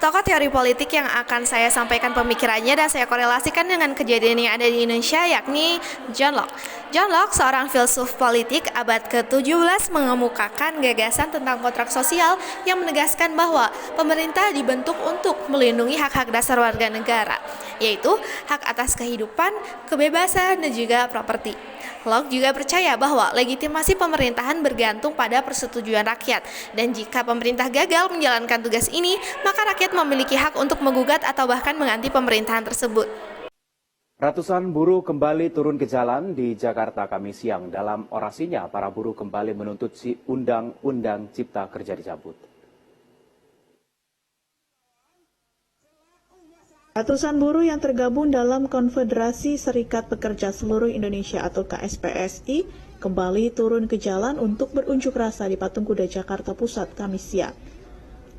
Tokoh teori politik yang akan saya sampaikan pemikirannya dan saya korelasikan dengan kejadian yang ada di Indonesia yakni John Locke. John Locke, seorang filsuf politik abad ke-17, mengemukakan gagasan tentang kontrak sosial yang menegaskan bahwa pemerintah dibentuk untuk melindungi hak-hak dasar warga negara, yaitu hak atas kehidupan, kebebasan, dan juga properti. Locke juga percaya bahwa legitimasi pemerintahan bergantung pada persetujuan rakyat, dan jika pemerintah gagal menjalankan tugas ini, maka rakyat memiliki hak untuk menggugat atau bahkan mengganti pemerintahan tersebut. Ratusan buruh kembali turun ke jalan di Jakarta Kamis siang. Dalam orasinya, para buruh kembali menuntut si Undang-Undang Cipta Kerja dicabut. Ratusan buruh yang tergabung dalam Konfederasi Serikat Pekerja Seluruh Indonesia atau KSPSI kembali turun ke jalan untuk berunjuk rasa di Patung Kuda Jakarta Pusat Kamis siang.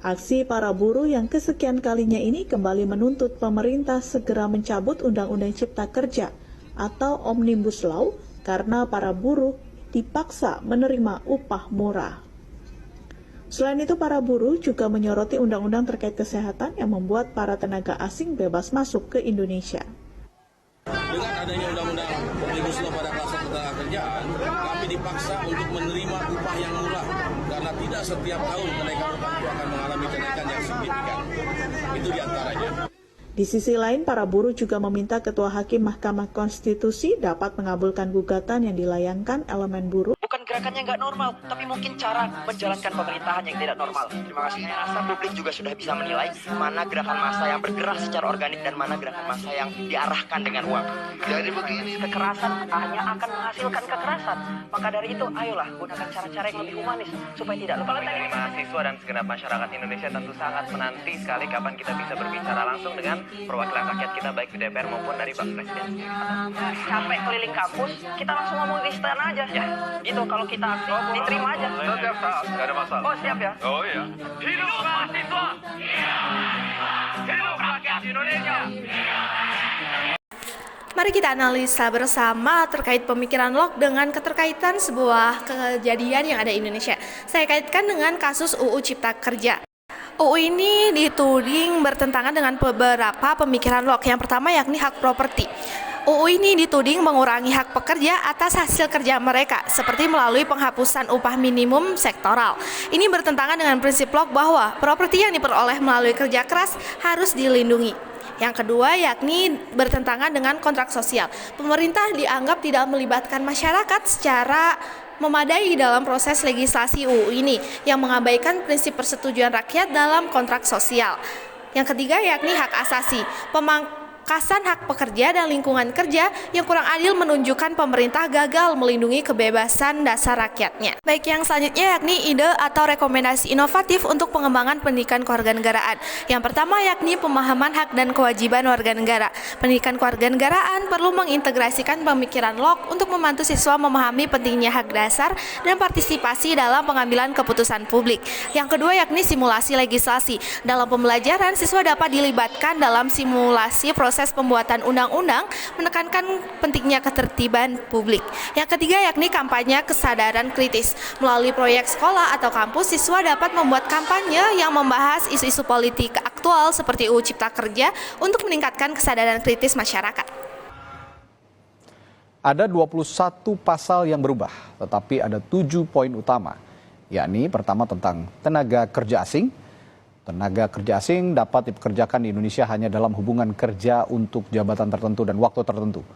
Aksi para buruh yang kesekian kalinya ini kembali menuntut pemerintah segera mencabut Undang-Undang Cipta Kerja atau Omnibus Law karena para buruh dipaksa menerima upah murah. Selain itu, para buruh juga menyoroti undang-undang terkait kesehatan yang membuat para tenaga asing bebas masuk ke Indonesia. Dengan adanya undang-undang Omnibus Law pada kluster ketenagakerjaan, kami dipaksa untuk menerima upah yang murah karena tidak setiap tahun kenaikan upah itu akan mengalami kenaikan yang signifikan. Itu diantaranya. Di sisi lain, para buruh juga meminta Ketua Hakim Mahkamah Konstitusi dapat mengabulkan gugatan yang dilayangkan elemen buruh. Bukan gerakannya nggak normal, tapi mungkin cara menjalankan pemerintahan yang tidak normal. Terima kasih. Saya rasa publik juga sudah bisa menilai mana gerakan massa yang bergerak secara organik dan mana gerakan massa yang diarahkan dengan uang. Jadi begini, kekerasan hanya akan menghasilkan kekerasan. Maka dari itu, ayolah gunakan cara-cara yang lebih humanis supaya tidak lupa. Mahasiswa dan segenap masyarakat Indonesia tentu sangat menanti sekali kapan kita bisa berbicara langsung dengan perwakilan rakyat kita baik di DPR maupun dari Pak Presiden sendiri. Sampai keliling kampus, kita langsung ngomong di istana aja. Ya, gitu. Kalau kita aksi, diterima aja. Setiap saat, nggak ada masalah. Oh, siap ya? Oh iya. Hidup mahasiswa! Hidup rakyat Indonesia! Mari kita analisa bersama terkait pemikiran Locke dengan keterkaitan sebuah kejadian yang ada di Indonesia. Saya kaitkan dengan kasus UU Cipta Kerja. UU ini dituding bertentangan dengan beberapa pemikiran Locke. Yang pertama yakni hak properti. UU ini dituding mengurangi hak pekerja atas hasil kerja mereka, seperti melalui penghapusan upah minimum sektoral. Ini bertentangan dengan prinsip Locke bahwa properti yang diperoleh melalui kerja keras harus dilindungi. Yang kedua yakni bertentangan dengan kontrak sosial. Pemerintah dianggap tidak melibatkan masyarakat secara memadai dalam proses legislasi UU ini yang mengabaikan prinsip persetujuan rakyat dalam kontrak sosial. Yang ketiga yakni hak asasi. Pemangkasan hak pekerja dan lingkungan kerja yang kurang adil menunjukkan pemerintah gagal melindungi kebebasan dasar rakyatnya. Baik, yang selanjutnya yakni ide atau rekomendasi inovatif untuk pengembangan pendidikan kewarganegaraan. Yang pertama yakni pemahaman hak dan kewajiban warga negara. Pendidikan kewarganegaraan perlu mengintegrasikan pemikiran Locke untuk membantu siswa memahami pentingnya hak dasar dan partisipasi dalam pengambilan keputusan publik. Yang kedua yakni simulasi legislasi. Dalam pembelajaran, siswa dapat dilibatkan dalam simulasi proses pembuatan undang-undang, menekankan pentingnya ketertiban publik. Yang ketiga yakni kampanye kesadaran kritis. Melalui proyek sekolah atau kampus, siswa dapat membuat kampanye yang membahas isu-isu politik aktual seperti UU Cipta Kerja untuk meningkatkan kesadaran kritis masyarakat. Ada 21 pasal yang berubah, tetapi ada 7 poin utama, yakni pertama tentang tenaga kerja asing. Tenaga kerja asing dapat dipekerjakan di Indonesia hanya dalam hubungan kerja untuk jabatan tertentu dan waktu tertentu.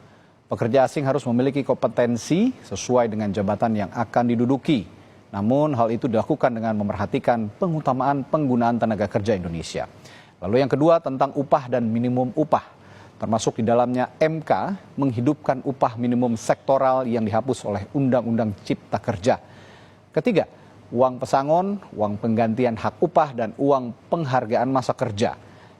Pekerja asing harus memiliki kompetensi sesuai dengan jabatan yang akan diduduki. Namun hal itu dilakukan dengan memerhatikan pengutamaan penggunaan tenaga kerja Indonesia. Lalu yang kedua tentang upah dan minimum upah. Termasuk di dalamnya MK menghidupkan upah minimum sektoral yang dihapus oleh Undang-Undang Cipta Kerja. Ketiga, uang pesangon, uang penggantian hak upah, dan uang penghargaan masa kerja.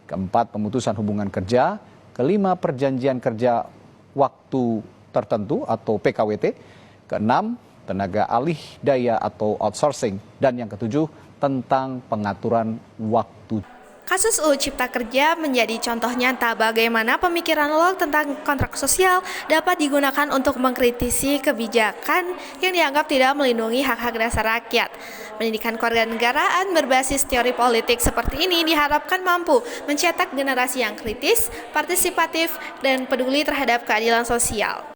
Keempat, pemutusan hubungan kerja. Kelima, perjanjian kerja waktu tertentu atau PKWT. Keenam, tenaga alih daya atau outsourcing. Dan yang ketujuh, tentang pengaturan waktu. Kasus UU Cipta Kerja menjadi contoh nyata bagaimana pemikiran Locke tentang kontrak sosial dapat digunakan untuk mengkritisi kebijakan yang dianggap tidak melindungi hak-hak dasar rakyat. Pendidikan kewarganegaraan berbasis teori politik seperti ini diharapkan mampu mencetak generasi yang kritis, partisipatif, dan peduli terhadap keadilan sosial.